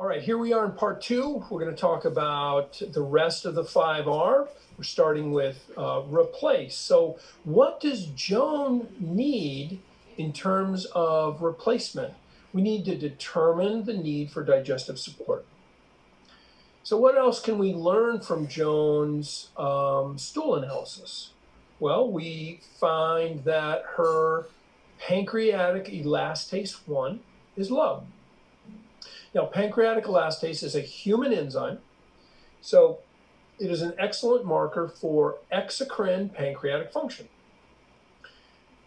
All right, here we are in part two. We're going to talk about the rest of the 5R. We're starting with replace. So what does Joan need in terms of replacement? We need to determine the need for digestive support. So what else can we learn from Joan's stool analysis? Well, we find that her pancreatic elastase 1 is low. Now, pancreatic elastase is a human enzyme, so it is an excellent marker for exocrine pancreatic function.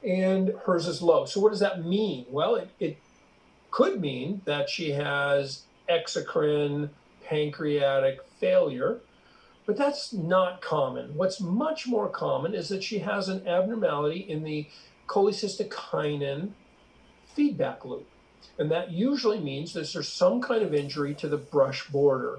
And hers is low. So what does that mean? Well, it could mean that she has exocrine pancreatic failure, but that's not common. What's much more common is that she has an abnormality in the cholecystokinin feedback loop. And that usually means that there's some kind of injury to the brush border.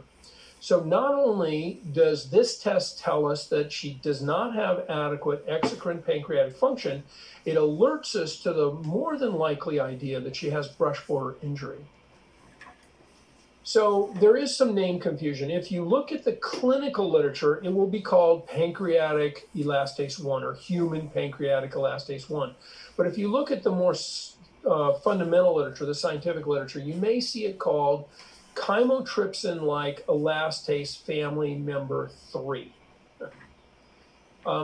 So not only does this test tell us that she does not have adequate exocrine pancreatic function, it alerts us to the more than likely idea that she has brush border injury. So there is some name confusion. If you look at the clinical literature, it will be called pancreatic elastase 1 or human pancreatic elastase 1. But if you look at the more fundamental literature, the scientific literature, you may see it called chymotrypsin-like elastase family member 3.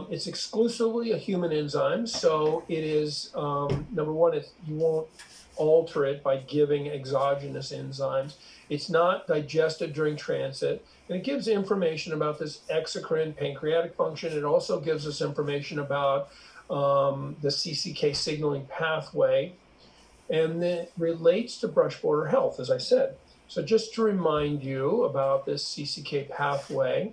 It's exclusively a human enzyme, so it is, number one, you won't alter it by giving exogenous enzymes. It's not digested during transit, and it gives information about this exocrine pancreatic function. It also gives us information about the CCK signaling pathway, and it relates to brush border health, as I said. So just to remind you about this CCK pathway,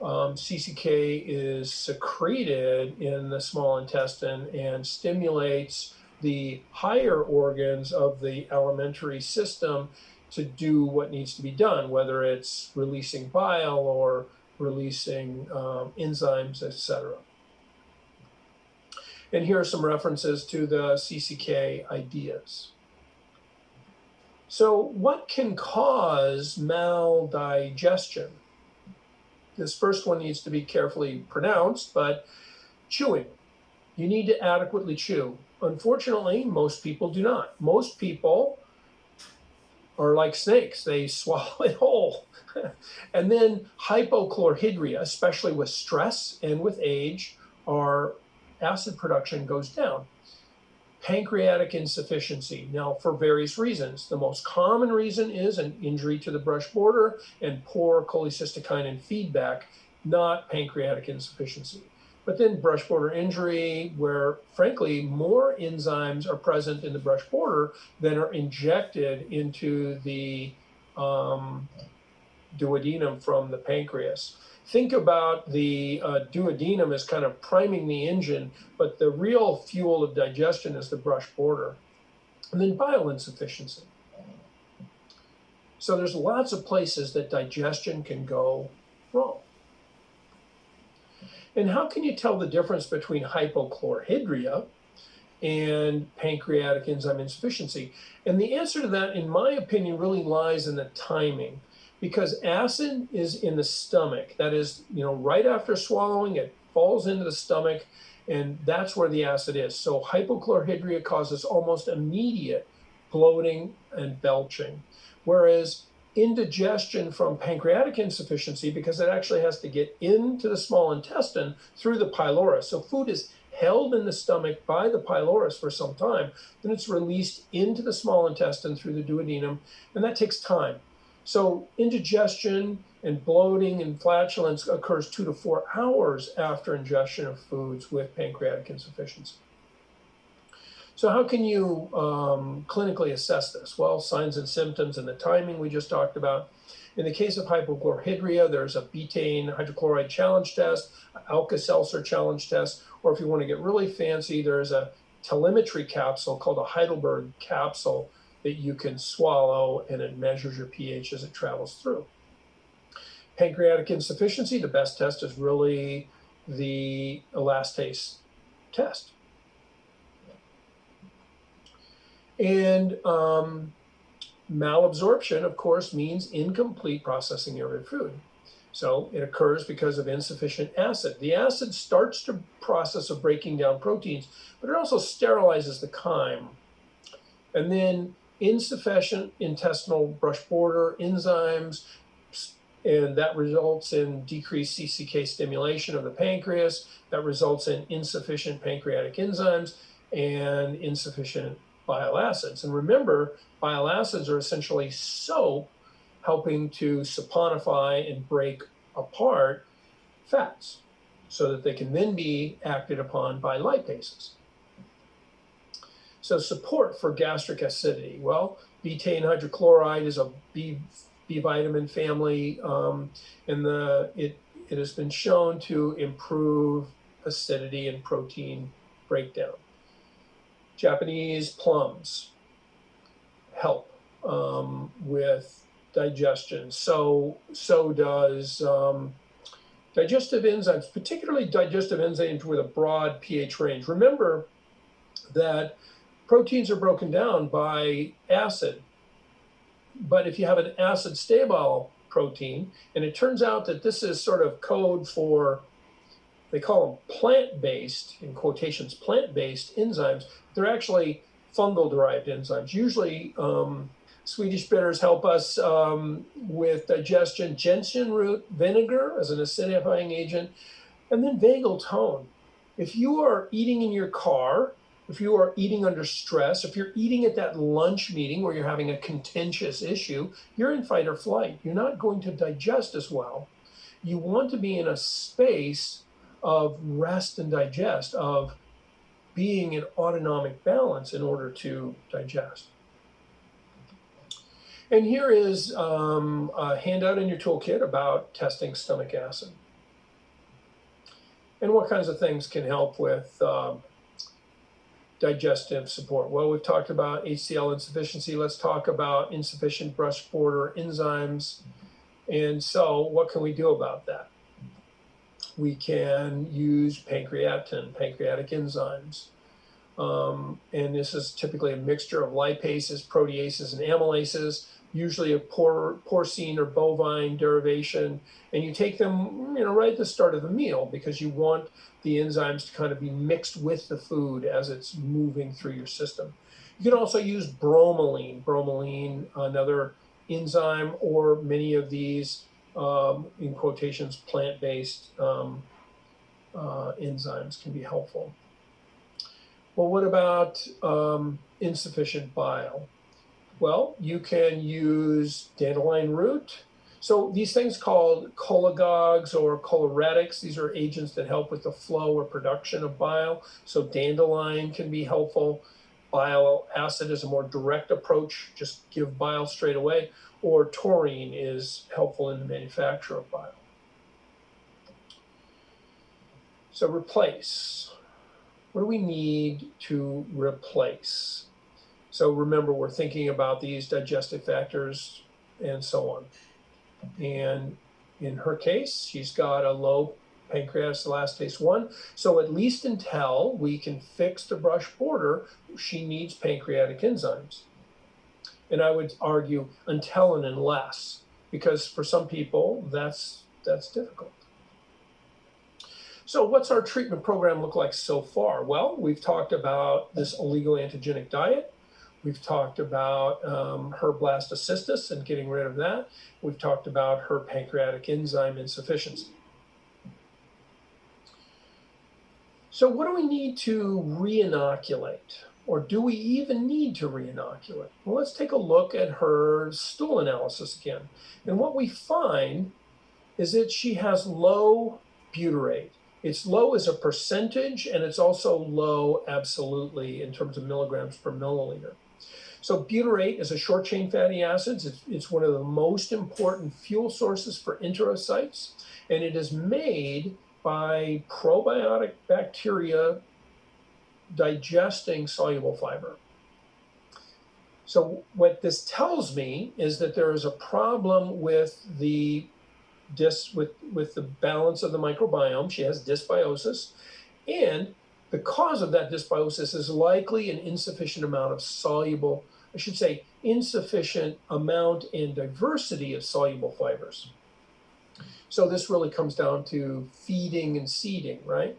CCK is secreted in the small intestine and stimulates the higher organs of the alimentary system to do what needs to be done, whether it's releasing bile or releasing enzymes, etc. And here are some references to the CCK ideas. So what can cause maldigestion? This first one needs to be carefully pronounced, but chewing. You need to adequately chew. Unfortunately, most people do not. Most people are like snakes. They swallow it whole. And then hypochlorhydria, especially with stress and with age, our acid production goes down. Pancreatic insufficiency, now for various reasons. The most common reason is an injury to the brush border and poor cholecystokinin feedback, not pancreatic insufficiency. But then brush border injury, where frankly more enzymes are present in the brush border than are injected into the duodenum from the pancreas. Think about the duodenum as kind of priming the engine, but the real fuel of digestion is the brush border. And then bile insufficiency. So there's lots of places that digestion can go wrong. And how can you tell the difference between hypochlorhydria and pancreatic enzyme insufficiency? And the answer to that, in my opinion, really lies in the timing. Because acid is in the stomach. That is, right after swallowing, it falls into the stomach, and that's where the acid is. So hypochlorhydria causes almost immediate bloating and belching. Whereas indigestion from pancreatic insufficiency, because it actually has to get into the small intestine through the pylorus. So food is held in the stomach by the pylorus for some time, then it's released into the small intestine through the duodenum, and that takes time. So indigestion and bloating and flatulence occurs 2 to 4 hours after ingestion of foods with pancreatic insufficiency. So how can you clinically assess this? Well, signs and symptoms and the timing we just talked about. In the case of hypochlorhydria, there's a betaine hydrochloride challenge test, an Alka-Seltzer challenge test, or if you want to get really fancy, there's a telemetry capsule called a Heidelberg capsule that you can swallow, and it measures your pH as it travels through. Pancreatic insufficiency, the best test is really the elastase test. And Malabsorption, of course, means incomplete processing of your food. So it occurs because of insufficient acid. The acid starts the process of breaking down proteins, but it also sterilizes the chyme. And then insufficient intestinal brush border enzymes, and that results in decreased CCK stimulation of the pancreas. That results in insufficient pancreatic enzymes and insufficient bile acids. And remember, bile acids are essentially soap helping to saponify and break apart fats so that they can then be acted upon by lipases. So support for gastric acidity. Well, betaine hydrochloride is a B vitamin family, and it has been shown to improve acidity and protein breakdown. Japanese plums help with digestion. So does digestive enzymes, particularly digestive enzymes with a broad pH range. Remember that proteins are broken down by acid, but if you have an acid stable protein, and it turns out that this is sort of code for, they call them plant-based, in quotations, plant-based enzymes. They're actually fungal-derived enzymes. Usually, Swedish bitters help us with digestion. Gentian root vinegar as an acidifying agent, and then vagal tone. If you are eating in your car, if you are eating under stress, if you're eating at that lunch meeting where you're having a contentious issue, you're in fight or flight. You're not going to digest as well. You want to be in a space of rest and digest, of being in autonomic balance in order to digest. And here is a handout in your toolkit about testing stomach acid and what kinds of things can help with digestive support. Well, we've talked about HCl insufficiency. Let's talk about insufficient brush border enzymes. And so what can we do about that? We can use pancreatin, pancreatic enzymes. And this is typically a mixture of lipases, proteases, and amylases, usually a porcine or bovine derivation. And you take them, right at the start of the meal because you want the enzymes to kind of be mixed with the food as it's moving through your system. You can also use bromelain. Bromelain, another enzyme, or many of these, in quotations, plant-based enzymes can be helpful. Well, what about insufficient bile? Well, you can use dandelion root. So these things called cholagogues or choleretics, these are agents that help with the flow or production of bile. So dandelion can be helpful. Bile acid is a more direct approach, just give bile straight away. Or taurine is helpful in the manufacture of bile. So replace. What do we need to replace? So remember, we're thinking about these digestive factors and so on. And in her case, she's got a low pancreatic elastase 1. So at least until we can fix the brush border, she needs pancreatic enzymes. And I would argue until and unless, because for some people, that's difficult. So what's our treatment program look like so far? Well, we've talked about this oligoantigenic diet. We've talked about her blastocystis and getting rid of that. We've talked about her pancreatic enzyme insufficiency. So what do we need to re-inoculate? Or do we even need to re-inoculate? Well, let's take a look at her stool analysis again. And what we find is that she has low butyrate. It's low as a percentage, and it's also low absolutely in terms of milligrams per milliliter. So butyrate is a short-chain fatty acids. It's one of the most important fuel sources for enterocytes, and it is made by probiotic bacteria digesting soluble fiber. So what this tells me is that there is a problem with the with the balance of the microbiome. She has dysbiosis, and the cause of that dysbiosis is likely an insufficient amount of soluble, I should say insufficient amount and diversity of soluble fibers. So this really comes down to feeding and seeding, right?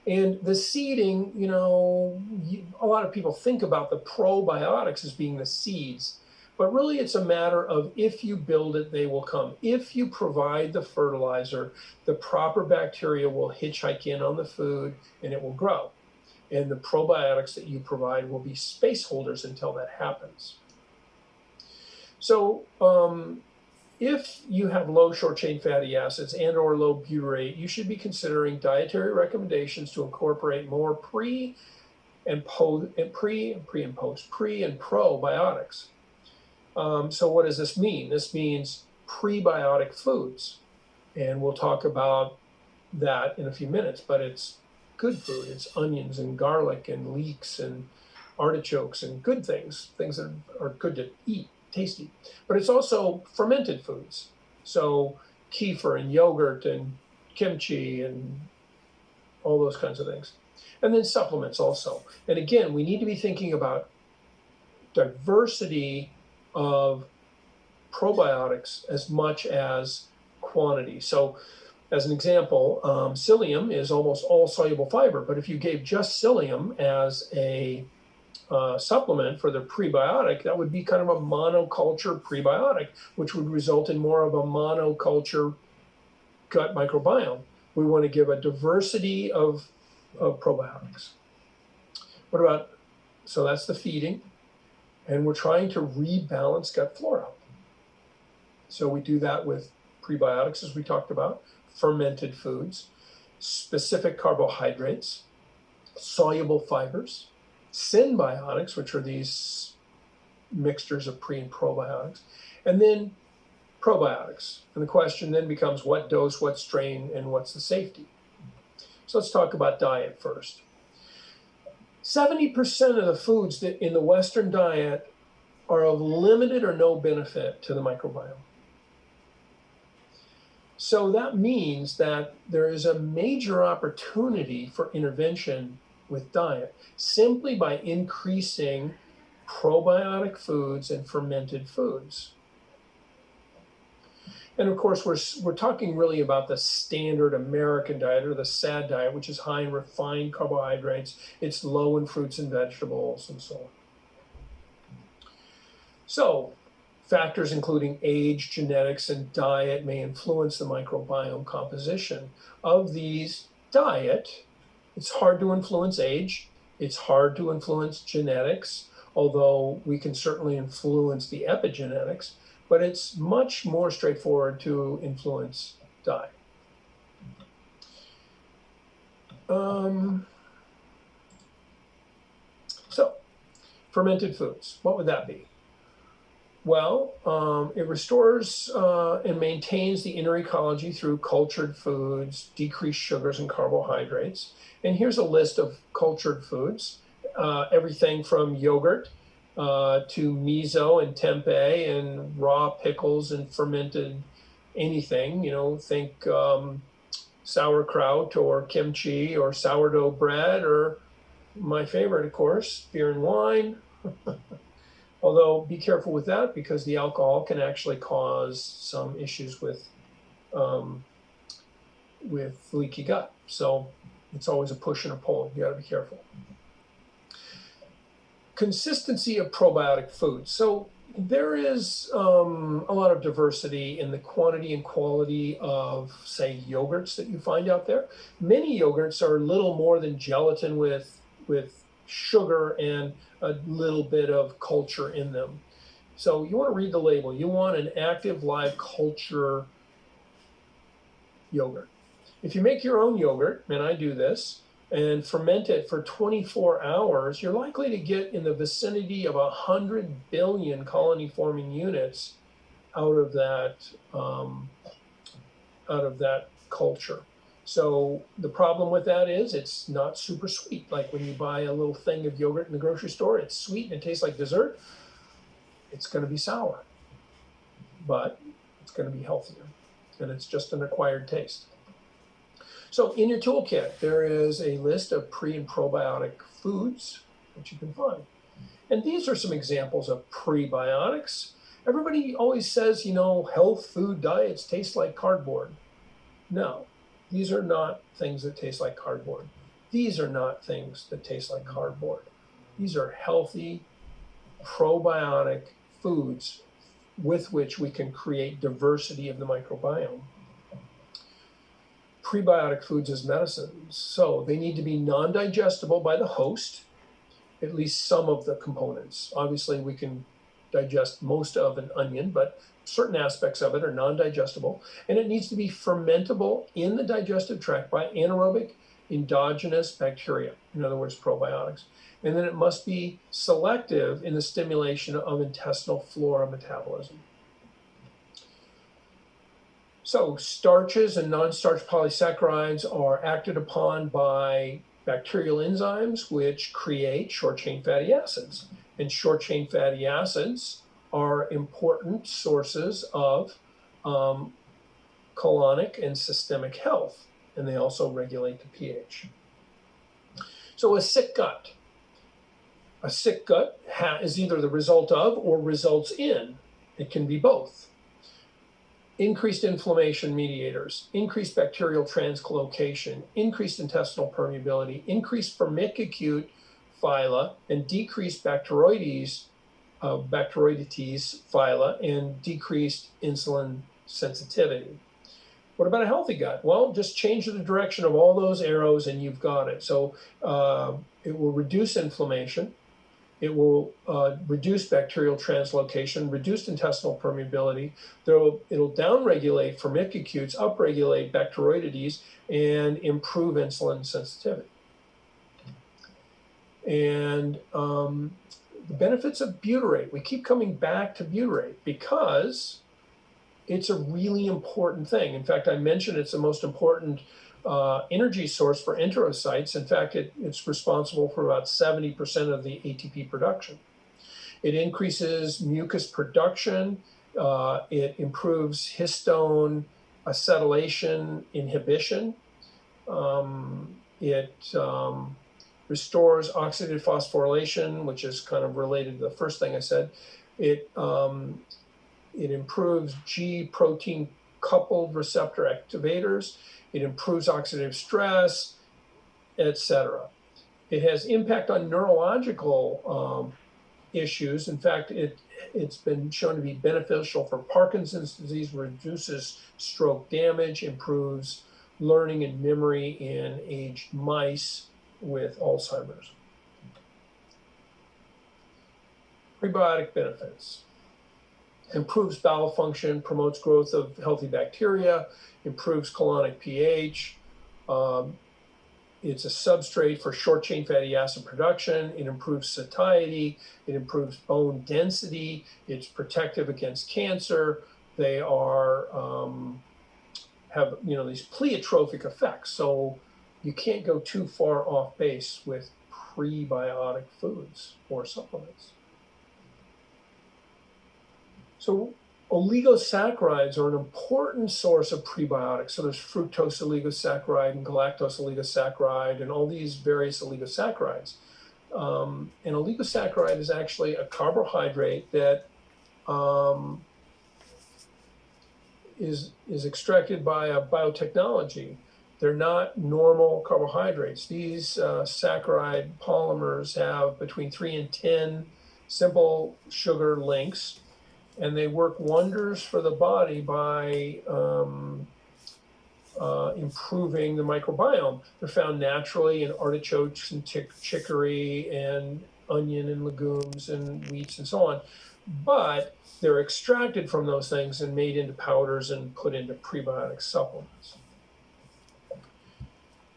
And the seeding, a lot of people think about the probiotics as being the seeds, but really it's a matter of if you build it, they will come. If you provide the fertilizer, the proper bacteria will hitchhike in on the food and it will grow. And the probiotics that you provide will be space holders until that happens. So if you have low short-chain fatty acids and or low butyrate, you should be considering dietary recommendations to incorporate more pre and probiotics. So what does this mean? This means prebiotic foods. And we'll talk about that in a few minutes, but it's good food. It's onions and garlic and leeks and artichokes and good things that are good to eat. Tasty, but it's also fermented foods. So kefir and yogurt and kimchi and all those kinds of things. And then supplements also. And again, we need to be thinking about diversity of probiotics as much as quantity. So as an example, psyllium is almost all soluble fiber, but if you gave just psyllium as a supplement for the prebiotic, that would be kind of a monoculture prebiotic, which would result in more of a monoculture gut microbiome. We want to give a diversity of probiotics. What about, so that's the feeding, and we're trying to rebalance gut flora. So we do that with prebiotics, as we talked about, fermented foods, specific carbohydrates, soluble fibers, synbiotics, which are these mixtures of pre and probiotics, and then probiotics. And the question then becomes what dose, what strain, and what's the safety? So let's talk about diet first. 70% of the foods that in the Western diet are of limited or no benefit to the microbiome. So that means that there is a major opportunity for intervention with diet simply by increasing probiotic foods and fermented foods. And of course, we're talking really about the standard American diet, or the SAD diet, which is high in refined carbohydrates. It's low in fruits and vegetables and so on. So factors including age, genetics, and diet may influence the microbiome composition of these diet. It's hard to influence age. It's hard to influence genetics, although we can certainly influence the epigenetics, but it's much more straightforward to influence diet. So, fermented foods, what would that be? Well, it restores and maintains the inner ecology through cultured foods, decreased sugars and carbohydrates. And here's a list of cultured foods, everything from yogurt to miso and tempeh and raw pickles and fermented anything, think sauerkraut or kimchi or sourdough bread, or my favorite, of course, beer and wine. Although be careful with that because the alcohol can actually cause some issues with leaky gut. So it's always a push and a pull. You got to be careful. Consistency of probiotic foods. So there is a lot of diversity in the quantity and quality of, say, yogurts that you find out there. Many yogurts are little more than gelatin with sugar and a little bit of culture in them. So you want to read the label. You want an active live culture yogurt. If you make your own yogurt, and I do this, and ferment it for 24 hours, you're likely to get in the vicinity of 100 billion colony-forming units out of that culture. So the problem with that is it's not super sweet. Like when you buy a little thing of yogurt in the grocery store, it's sweet and it tastes like dessert. It's going to be sour, but it's going to be healthier, and it's just an acquired taste. So in your toolkit, there is a list of pre and probiotic foods that you can find. And these are some examples of prebiotics. Everybody always says, health food diets taste like cardboard. No, these are not things that taste like cardboard. These are not things that taste like cardboard. These are healthy, probiotic foods with which we can create diversity of the microbiome. Prebiotic foods as medicines. So they need to be non-digestible by the host, at least some of the components. Obviously, we can digest most of an onion, but certain aspects of it are non-digestible. And it needs to be fermentable in the digestive tract by anaerobic endogenous bacteria, in other words, probiotics. And then it must be selective in the stimulation of intestinal flora metabolism. So starches and non-starch polysaccharides are acted upon by bacterial enzymes, which create short-chain fatty acids. And short-chain fatty acids are important sources of colonic and systemic health, and they also regulate the pH. So a sick gut is either the result of or results in, it can be both, increased inflammation mediators, increased bacterial translocation, increased intestinal permeability, increased firmicacute phyla, and decreased Bacteroides phyla, and decreased insulin sensitivity. What about a healthy gut? Well, just change the direction of all those arrows and you've got it. So it will reduce inflammation. It will reduce bacterial translocation, reduce intestinal permeability. It'll downregulate firmicacutes, upregulate Bacteroides, and improve insulin sensitivity. And the benefits of butyrate. We keep coming back to butyrate because it's a really important thing. In fact, I mentioned it's the most important energy source for enterocytes. In fact, it's responsible for about 70% of the ATP production. It increases mucus production. It improves histone acetylation inhibition. It restores oxidative phosphorylation, which is kind of related to the first thing I said. It improves G protein coupled receptor activators. It improves oxidative stress, etc. It has impact on neurological issues. In fact, it's been shown to be beneficial for Parkinson's disease, reduces stroke damage, improves learning and memory in aged mice with Alzheimer's. Prebiotic benefits. Improves bowel function, promotes growth of healthy bacteria, improves colonic pH. It's a substrate for short-chain fatty acid production. It improves satiety. It improves bone density. It's protective against cancer. They have these pleiotropic effects. So you can't go too far off base with prebiotic foods or supplements. So oligosaccharides are an important source of prebiotics. So there's fructose oligosaccharide and galactose oligosaccharide and all these various oligosaccharides. And oligosaccharide is actually a carbohydrate that is extracted by a biotechnology. They're not normal carbohydrates. These saccharide polymers have between 3 and 10 simple sugar links, and they work wonders for the body by improving the microbiome. They're found naturally in artichokes and chicory and onion and legumes and wheats and so on. But they're extracted from those things and made into powders and put into prebiotic supplements.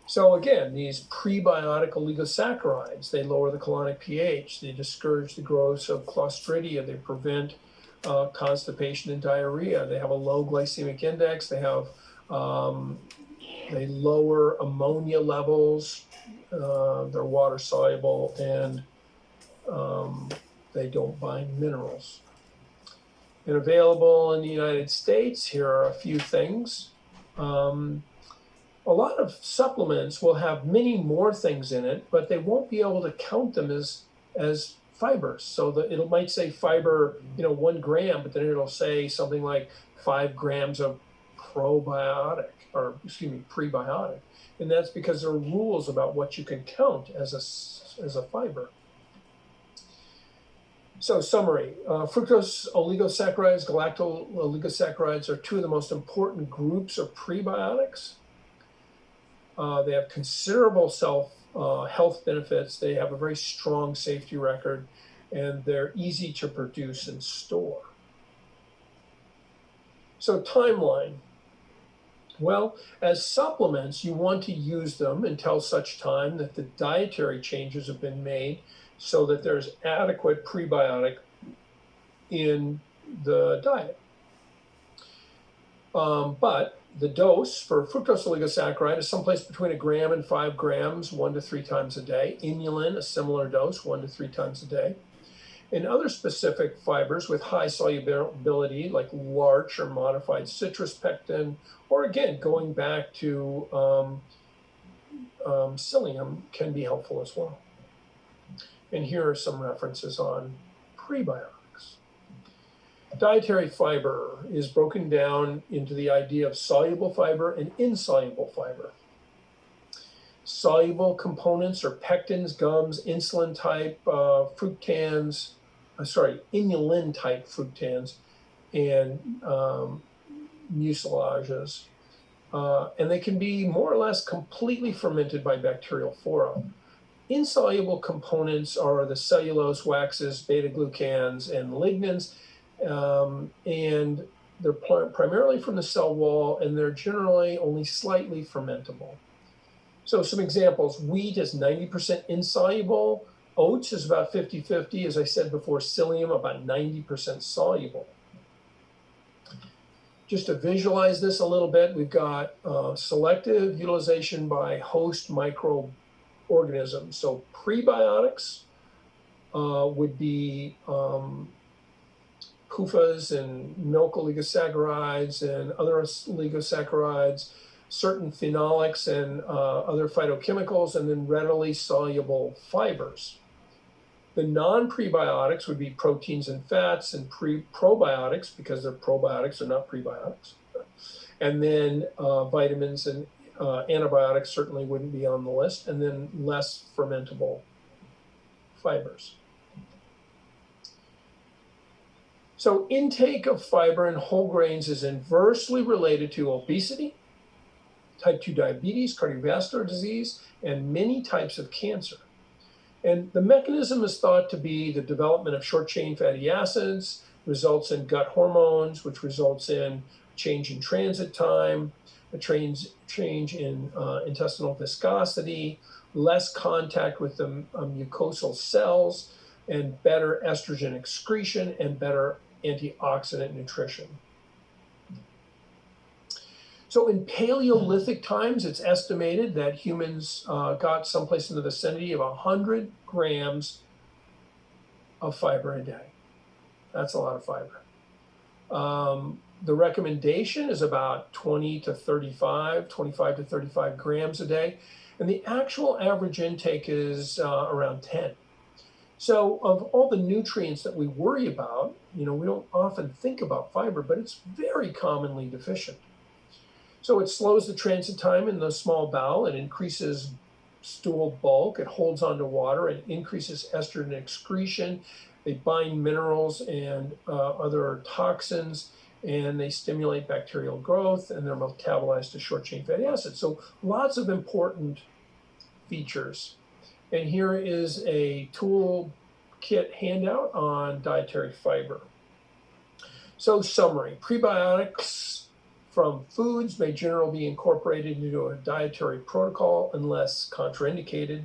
So again, these prebiotic oligosaccharides, they lower the colonic pH, they discourage the growth of Clostridia, they prevent constipation and diarrhea, they have a low glycemic index, they lower ammonia levels, they're water soluble, and they don't bind minerals. And available in the United States, here are a few things. A lot of supplements will have many more things in it, but they won't be able to count them as fibers. So that it might say fiber, 1 gram, but then it'll say something like 5 grams of prebiotic. And that's because there are rules about what you can count as a fiber. So summary, fructose oligosaccharides, galacto-oligosaccharides are 2 of the most important groups of prebiotics. They have considerable health benefits. They have a very strong safety record, and they're easy to produce and store. So timeline. Well, as supplements, you want to use them until such time that the dietary changes have been made so that there's adequate prebiotic in the diet. But the dose for fructose oligosaccharide is someplace between 1 gram and 5 grams, 1 to 3 times a day. Inulin, a similar dose, 1 to 3 times a day. In other specific fibers with high solubility, like larch or modified citrus pectin, or again, going back to psyllium, can be helpful as well. And here are some references on prebiotics. Dietary fiber is broken down into the idea of soluble fiber and insoluble fiber. Soluble components are pectins, gums, inulin-type fructans, and mucilages. And they can be more or less completely fermented by bacterial flora. Insoluble components are the cellulose, waxes, beta-glucans, and lignans, and they're primarily from the cell wall, and they're generally only slightly fermentable. So some examples: wheat is 90% insoluble, oats is about 50-50, as I said before, psyllium about 90% soluble. Just to visualize this a little bit, we've got selective utilization by host microorganisms. So prebiotics would be PUFAs and milk oligosaccharides and other oligosaccharides, certain phenolics and other phytochemicals, and then readily soluble fibers. The non-prebiotics would be proteins and fats, and probiotics, because they're probiotics, they're not prebiotics. And then vitamins and antibiotics certainly wouldn't be on the list, and then less fermentable fibers. So intake of fiber and whole grains is inversely related to obesity, type 2 diabetes, cardiovascular disease, and many types of cancer. And the mechanism is thought to be the development of short-chain fatty acids, results in gut hormones, which results in change in transit time, a change in intestinal viscosity, less contact with the mucosal cells, and better estrogen excretion and better antioxidant nutrition. So in Paleolithic times, it's estimated that humans got someplace in the vicinity of 100 grams of fiber a day. That's a lot of fiber. The recommendation is about 25 to 35 grams a day. And the actual average intake is around 10. So of all the nutrients that we worry about, we don't often think about fiber, but it's very commonly deficient. So it slows the transit time in the small bowel, it increases stool bulk, it holds onto water, it increases estrogen excretion, they bind minerals and other toxins, and they stimulate bacterial growth, and they're metabolized to short-chain fatty acids. So lots of important features. And here is a toolkit handout on dietary fiber. So summary, prebiotics from foods may generally be incorporated into a dietary protocol unless contraindicated.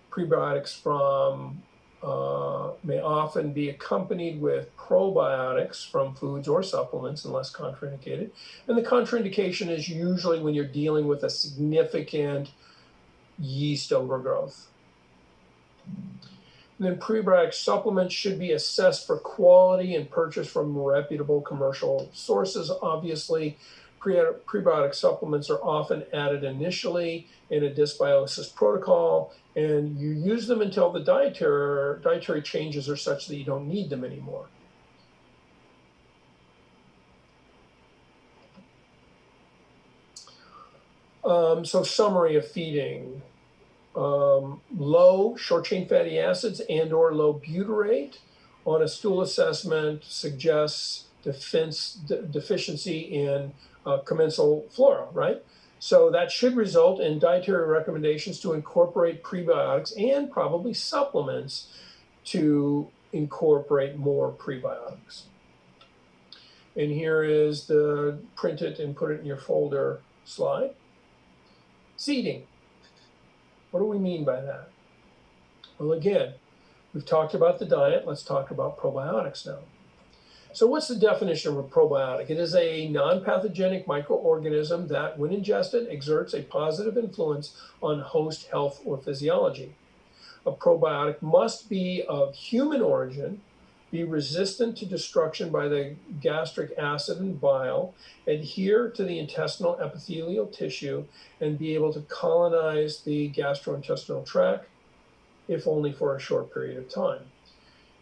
Prebiotics may often be accompanied with probiotics from foods or supplements unless contraindicated. And the contraindication is usually when you're dealing with a significant yeast overgrowth. And then prebiotic supplements should be assessed for quality and purchased from reputable commercial sources. Obviously, Prebiotic supplements are often added initially in a dysbiosis protocol, and you use them until the dietary changes are such that you don't need them anymore. So summary of feeding. Low short-chain fatty acids and or low butyrate on a stool assessment suggests deficiency in commensal flora, right? So that should result in dietary recommendations to incorporate prebiotics and probably supplements to incorporate more prebiotics. And here is the print it and put it in your folder slide. Seeding. What do we mean by that? Well, again, we've talked about the diet. Let's talk about probiotics now. So what's the definition of a probiotic? It is a non-pathogenic microorganism that, when ingested, exerts a positive influence on host health or physiology. A probiotic must be of human origin, be resistant to destruction by the gastric acid and bile, adhere to the intestinal epithelial tissue, and be able to colonize the gastrointestinal tract, if only for a short period of time.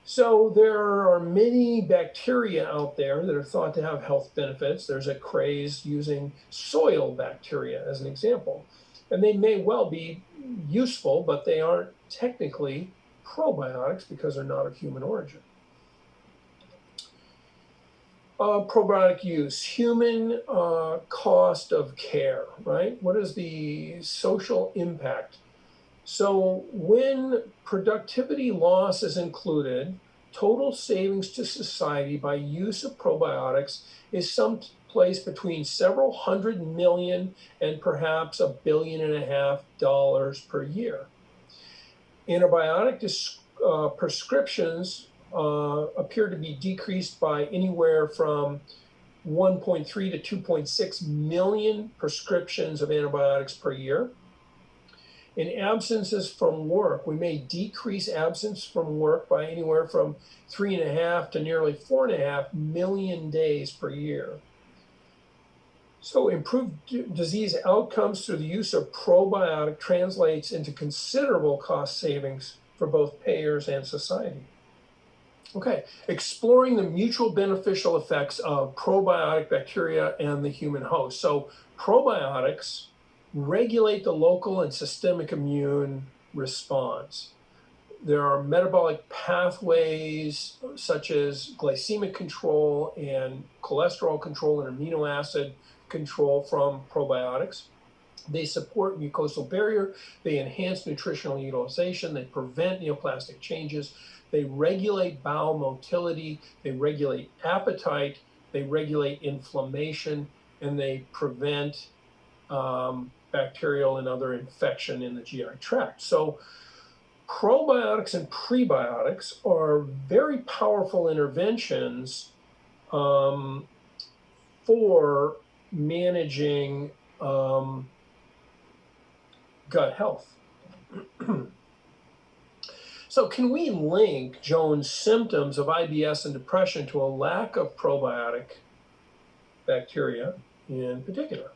So there are many bacteria out there that are thought to have health benefits. There's a craze using soil bacteria as an example. And they may well be useful, but they aren't technically probiotics because they're not of human origin. Probiotic use, human cost of care, right? What is the social impact? So when productivity loss is included, total savings to society by use of probiotics is someplace between several $100 million and perhaps $1.5 billion per year. Antibiotic prescriptions appear to be decreased by anywhere from 1.3 to 2.6 million prescriptions of antibiotics per year. In absences from work, we may decrease absence from work by anywhere from 3.5 to nearly 4.5 million days per year. So improved disease outcomes through the use of probiotic translates into considerable cost savings for both payers and society. Okay, exploring the mutual beneficial effects of probiotic bacteria and the human host. So probiotics regulate the local and systemic immune response. There are metabolic pathways such as glycemic control and cholesterol control and amino acid control from probiotics. They support mucosal barrier, they enhance nutritional utilization, they prevent neoplastic changes, they regulate bowel motility, they regulate appetite, they regulate inflammation, and they prevent bacterial and other infection in the GI tract. So probiotics and prebiotics are very powerful interventions for managing gut health. So can we link Joan's symptoms of IBS and depression to a lack of probiotic bacteria in particular?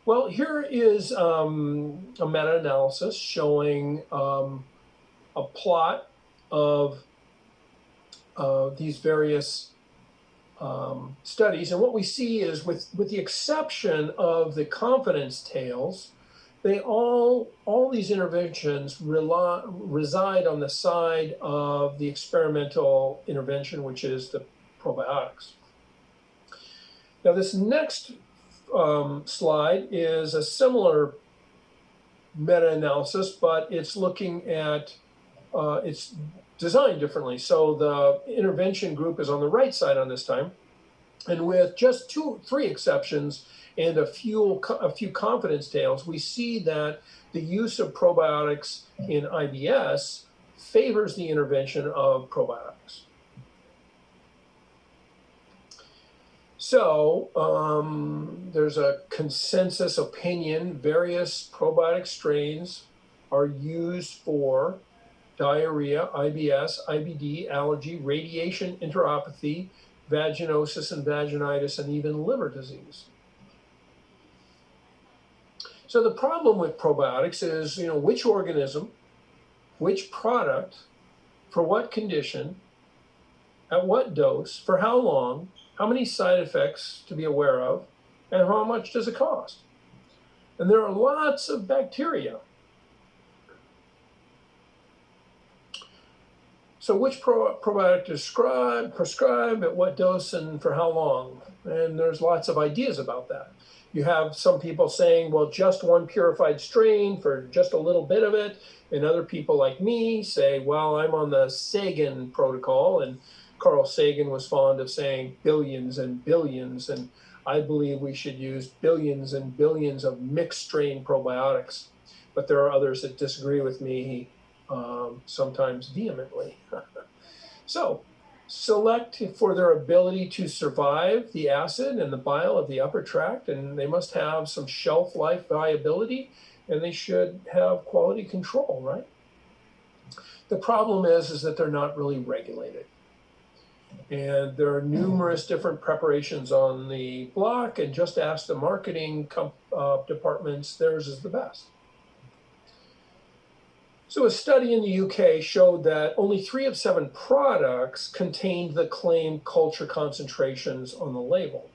Well, here is a meta-analysis showing a plot of these various studies. And what we see is, with the exception of the confidence tails, all these interventions reside on the side of the experimental intervention, which is the probiotics. Now, this next slide is a similar meta-analysis, but it's looking at, it's designed differently. So the intervention group is on the right side on this time, and with just 3 exceptions and a few confidence tails, we see that the use of probiotics in IBS favors the intervention of probiotics. So there's a consensus opinion. Various probiotic strains are used for diarrhea, IBS, IBD, allergy, radiation enteropathy, vaginosis and vaginitis, and even liver disease. So the problem with probiotics is, which organism, which product, for what condition, at what dose, for how long, how many side effects to be aware of, and how much does it cost? And there are lots of bacteria. So which probiotic to prescribe, at what dose, and for how long? And there's lots of ideas about that. You have some people saying, well, just one purified strain for just a little bit of it. And other people like me say, well, I'm on the Sagan protocol. And Carl Sagan was fond of saying billions and billions. And I believe we should use billions and billions of mixed strain probiotics. But there are others that disagree with me, sometimes vehemently. So, select for their ability to survive the acid and the bile of the upper tract, and they must have some shelf life viability, and they should have quality control, right? The problem is that they're not really regulated. And there are numerous different preparations on the block, and just ask the marketing departments, theirs is the best. So a study in the UK showed that only 3 of 7 products contained the claimed culture concentrations on the label,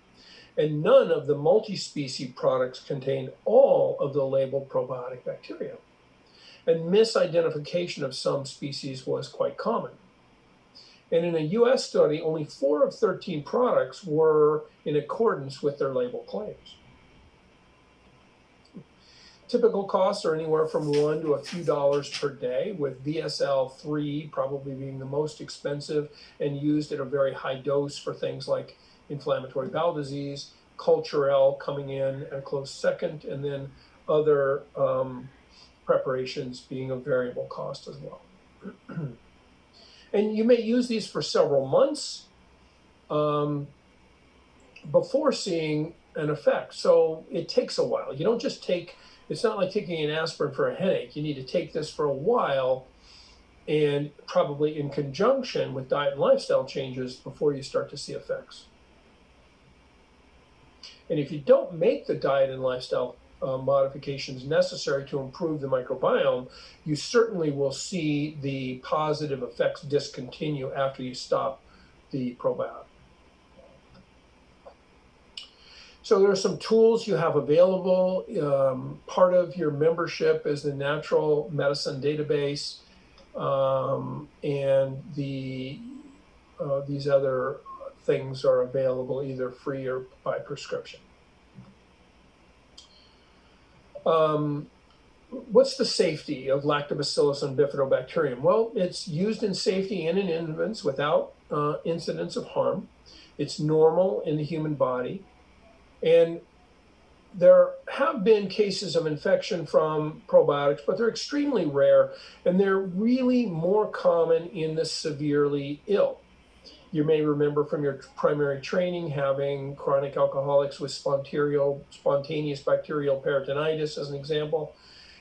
and none of the multi-species products contained all of the labeled probiotic bacteria. And misidentification of some species was quite common. And in a US study, only 4 of 13 products were in accordance with their label claims. Typical costs are anywhere from $1 to a few dollars per day, with VSL-3 probably being the most expensive and used at a very high dose for things like inflammatory bowel disease, Culture L coming in at a close second, and then other preparations being a variable cost as well. And you may use these for several months before seeing an effect. So it takes a while. You don't just take, it's not like taking an aspirin for a headache. You need to take this for a while, and probably in conjunction with diet and lifestyle changes before you start to see effects. And if you don't make the diet and lifestyle modifications necessary to improve the microbiome, you certainly will see the positive effects discontinue after you stop the probiotic. So there are some tools you have available. Part of your membership is the Natural Medicine Database, and these other things are available either free or by prescription. What's the safety of Lactobacillus and Bifidobacterium? Well, it's used in safety and in infants without incidence of harm. It's normal in the human body. And there have been cases of infection from probiotics, but they're extremely rare, and they're really more common in the severely ill. You may remember from your primary training having chronic alcoholics with spontaneous bacterial peritonitis as an example.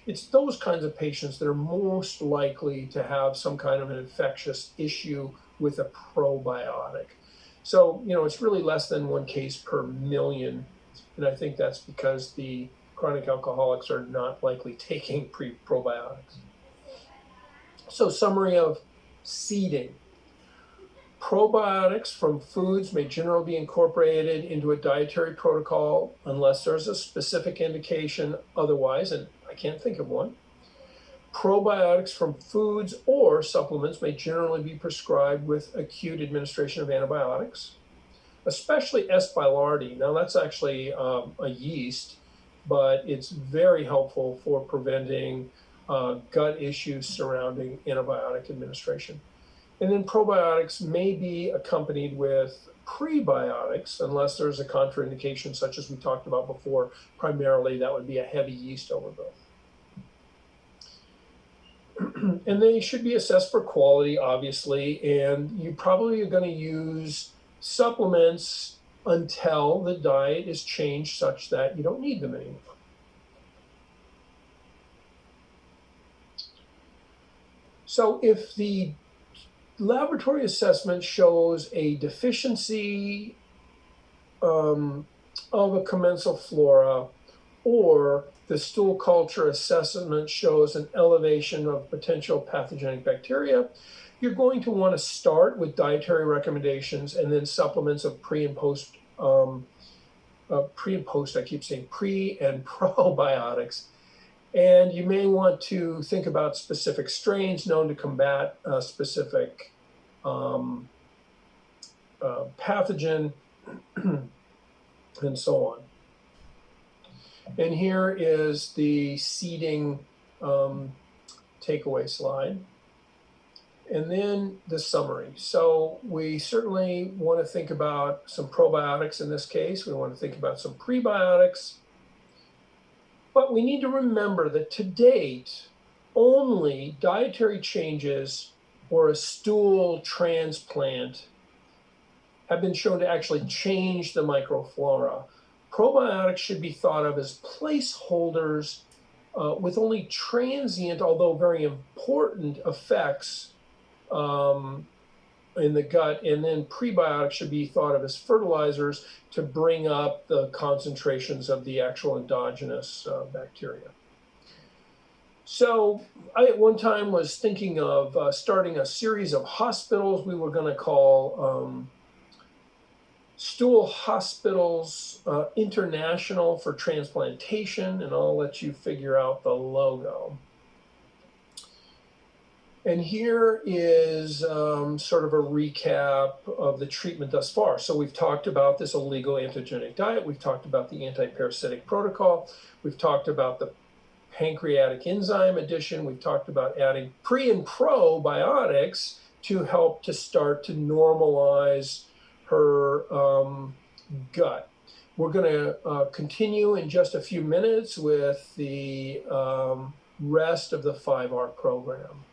It's those kinds of patients that are most likely to have some kind of an infectious issue with a probiotic. So, it's really less than 1 case per million. And I think that's because the chronic alcoholics are not likely taking probiotics. So, summary of seeding. Probiotics from foods may generally be incorporated into a dietary protocol unless there's a specific indication otherwise, and I can't think of one. Probiotics from foods or supplements may generally be prescribed with acute administration of antibiotics, especially S. bailardi. Now, that's actually a yeast, but it's very helpful for preventing gut issues surrounding antibiotic administration. And then probiotics may be accompanied with prebiotics unless there's a contraindication, such as we talked about before. Primarily, that would be a heavy yeast overgrowth. And they should be assessed for quality, obviously, and you probably are going to use supplements until the diet is changed such that you don't need them anymore. So if the laboratory assessment shows a deficiency of a commensal flora or the stool culture assessment shows an elevation of potential pathogenic bacteria, you're going to want to start with dietary recommendations and then supplements of pre and post, I keep saying pre and probiotics. And you may want to think about specific strains known to combat specific pathogen and so on. And here is the seeding takeaway slide. And then the summary. So we certainly want to think about some probiotics in this case. We want to think about some prebiotics. But we need to remember that to date, only dietary changes or a stool transplant have been shown to actually change the microflora. Probiotics should be thought of as placeholders with only transient, although very important, effects in the gut, and then prebiotics should be thought of as fertilizers to bring up the concentrations of the actual endogenous bacteria. So I at one time was thinking of starting a series of hospitals we were going to call Stool Hospitals International for Transplantation, and I'll let you figure out the logo. And here is sort of a recap of the treatment thus far. So we've talked about this oligoantigenic diet. We've talked about the anti-parasitic protocol. We've talked about the pancreatic enzyme addition. We've talked about adding pre and probiotics to help to start to normalize her gut. We're going to continue in just a few minutes with the rest of the 5R program.